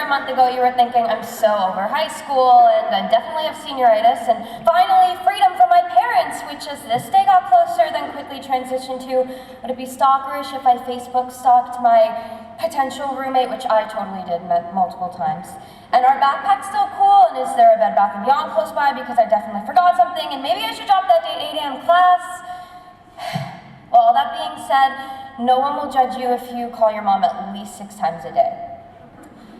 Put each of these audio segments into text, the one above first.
a month ago you were thinking, I'm so over high school and I definitely have senioritis, and finally freedom from my parents, which as this day got closer then quickly transitioned to, would it be stalkerish if I Facebook stalked my potential roommate, which I totally did multiple times. And our backpack's still cool, and is there a Bed Bath & Beyond close by because I definitely forgot something, and maybe I should drop that date 8 a.m. class. Well, all that being said, no one will judge you if you call your mom at least 6 times a day.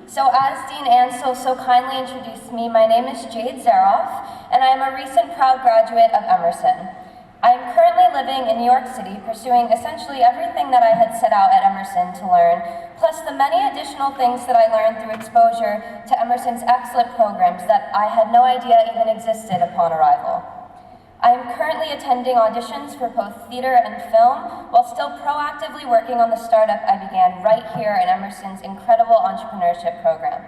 So as Dean Ansel so kindly introduced me, my name is Jade Zaroff, and I am a recent proud graduate of Emerson. I am currently living in New York City, pursuing essentially everything that I had set out at Emerson to learn, plus the many additional things that I learned through exposure to Emerson's excellent programs that I had no idea even existed upon arrival. I am currently attending auditions for both theater and film, while still proactively working on the startup I began right here in Emerson's incredible entrepreneurship program.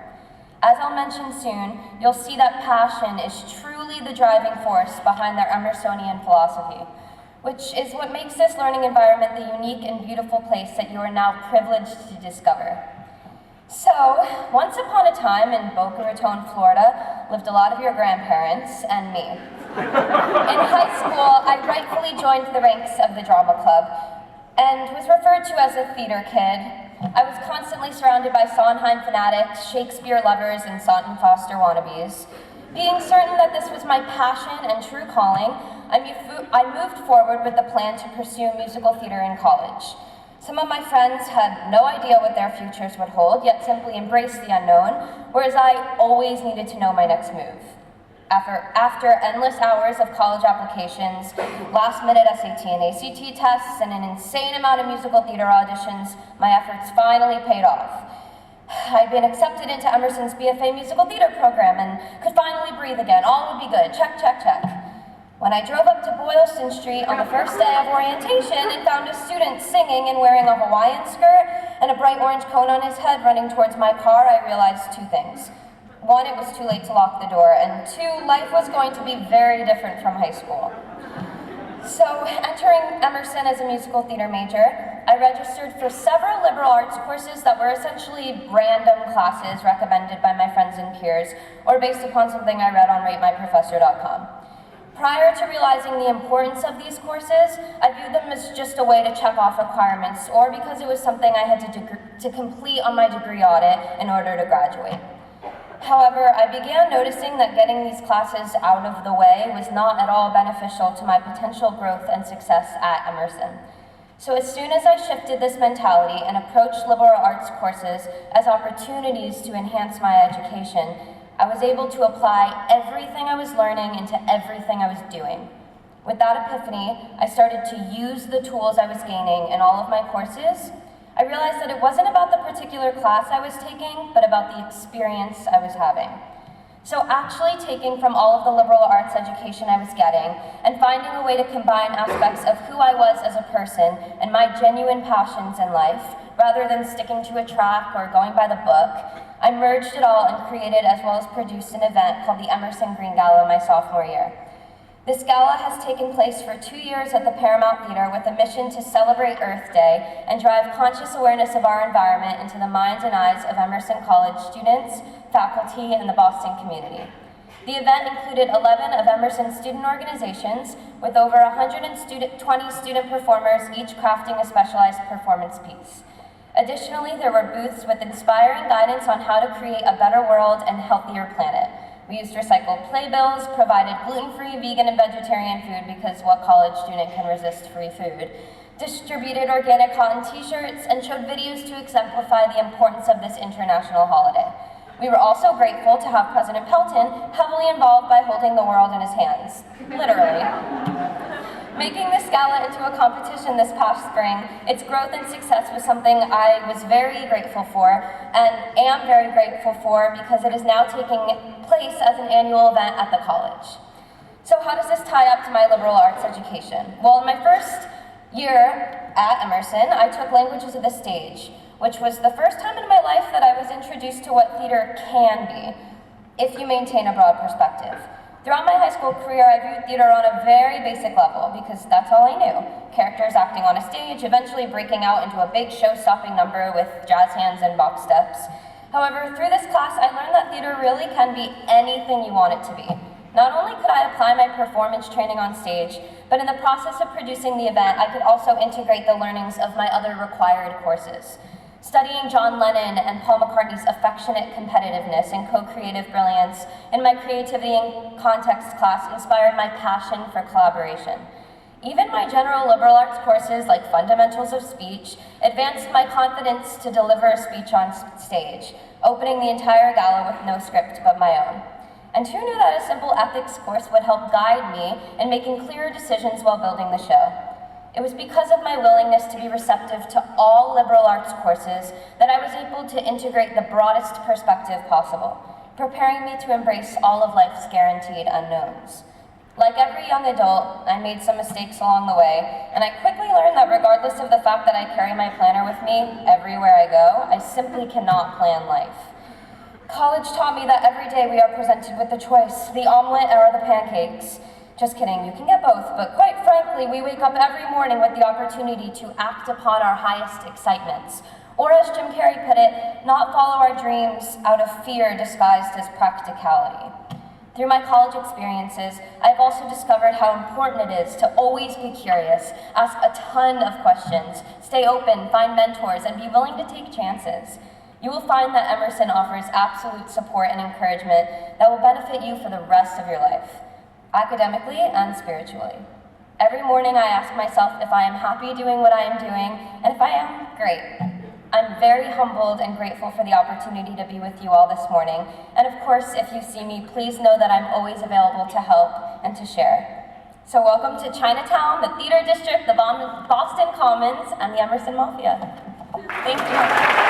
As I'll mention soon, you'll see that passion is truly the driving force behind their Emersonian philosophy, which is what makes this learning environment the unique and beautiful place that you are now privileged to discover. So, once upon a time in Boca Raton, Florida, lived a lot of your grandparents and me. In high school, I rightfully joined the ranks of the drama club and was referred to as a theater kid. I was constantly surrounded by Sondheim fanatics, Shakespeare lovers, and Saughton Foster wannabes. Being certain that this was my passion and true calling, I moved forward with the plan to pursue musical theater in college. Some of my friends had no idea what their futures would hold, yet simply embraced the unknown, whereas I always needed to know my next move. After endless hours of college applications, last-minute SAT and ACT tests, and an insane amount of musical theater auditions, my efforts finally paid off. I'd been accepted into Emerson's BFA musical theater program and could finally breathe again. All would be good. Check, check, check. When I drove up to Boylston Street on the first day of orientation and found a student singing and wearing a Hawaiian skirt and a bright orange cone on his head running towards my car, I realized 2 things. 1, it was too late to lock the door, and 2, life was going to be very different from high school. So, entering Emerson as a musical theater major, I registered for several liberal arts courses that were essentially random classes recommended by my friends and peers, or based upon something I read on ratemyprofessor.com. Prior to realizing the importance of these courses, I viewed them as just a way to check off requirements, or because it was something I had to complete on my degree audit in order to graduate. However, I began noticing that getting these classes out of the way was not at all beneficial to my potential growth and success at Emerson. So as soon as I shifted this mentality and approached liberal arts courses as opportunities to enhance my education, I was able to apply everything I was learning into everything I was doing. With that epiphany, I started to use the tools I was gaining in all of my courses. I realized that it wasn't about the particular class I was taking, but about the experience I was having. So actually taking from all of the liberal arts education I was getting and finding a way to combine aspects of who I was as a person and my genuine passions in life, rather than sticking to a track or going by the book, I merged it all and created as well as produced an event called the Emerson Green Gala my sophomore year. This gala has taken place for 2 years at the Paramount Theater with a mission to celebrate Earth Day and drive conscious awareness of our environment into the minds and eyes of Emerson College students, faculty, and the Boston community. The event included 11 of Emerson's student organizations with over 120 student performers, each crafting a specialized performance piece. Additionally, there were booths with inspiring guidance on how to create a better world and healthier planet. We used recycled playbills, provided gluten-free, vegan, and vegetarian food because what college student can resist free food, distributed organic cotton t-shirts, and showed videos to exemplify the importance of this international holiday. We were also grateful to have President Pelton heavily involved by holding the world in his hands, literally. Making this gala into a competition this past spring, its growth and success was something I was very grateful for and am very grateful for because it is now taking place as an annual event at the college. So how does this tie up to my liberal arts education? Well, in my first year at Emerson, I took languages of the stage, which was the first time in my life that I was introduced to what theater can be, if you maintain a broad perspective. Throughout my high school career, I viewed theater on a very basic level because that's all I knew. Characters acting on a stage, eventually breaking out into a big show-stopping number with jazz hands and box steps. However, through this class, I learned that theater really can be anything you want it to be. Not only could I apply my performance training on stage, but in the process of producing the event, I could also integrate the learnings of my other required courses. Studying John Lennon and Paul McCartney's affectionate competitiveness and co-creative brilliance in my creativity and context class inspired my passion for collaboration. Even my general liberal arts courses like Fundamentals of Speech advanced my confidence to deliver a speech on stage, opening the entire gala with no script but my own. And who knew that a simple ethics course would help guide me in making clearer decisions while building the show? It was because of my willingness to be receptive to all liberal arts courses that I was able to integrate the broadest perspective possible, preparing me to embrace all of life's guaranteed unknowns. Like every young adult, I made some mistakes along the way, and I quickly learned that regardless of the fact that I carry my planner with me everywhere I go, I simply cannot plan life. College taught me that every day we are presented with the choice, the omelet or the pancakes. Just kidding, you can get both, but quite frankly, we wake up every morning with the opportunity to act upon our highest excitements. Or as Jim Carrey put it, not follow our dreams out of fear disguised as practicality. Through my college experiences, I've also discovered how important it is to always be curious, ask a ton of questions, stay open, find mentors, and be willing to take chances. You will find that Emerson offers absolute support and encouragement that will benefit you for the rest of your life, academically and spiritually. Every morning I ask myself if I am happy doing what I am doing, and if I am, great. I'm very humbled and grateful for the opportunity to be with you all this morning. And of course, if you see me, please know that I'm always available to help and to share. So welcome to Chinatown, the Theater District, the Boston Commons, and the Emerson Mafia. Thank you.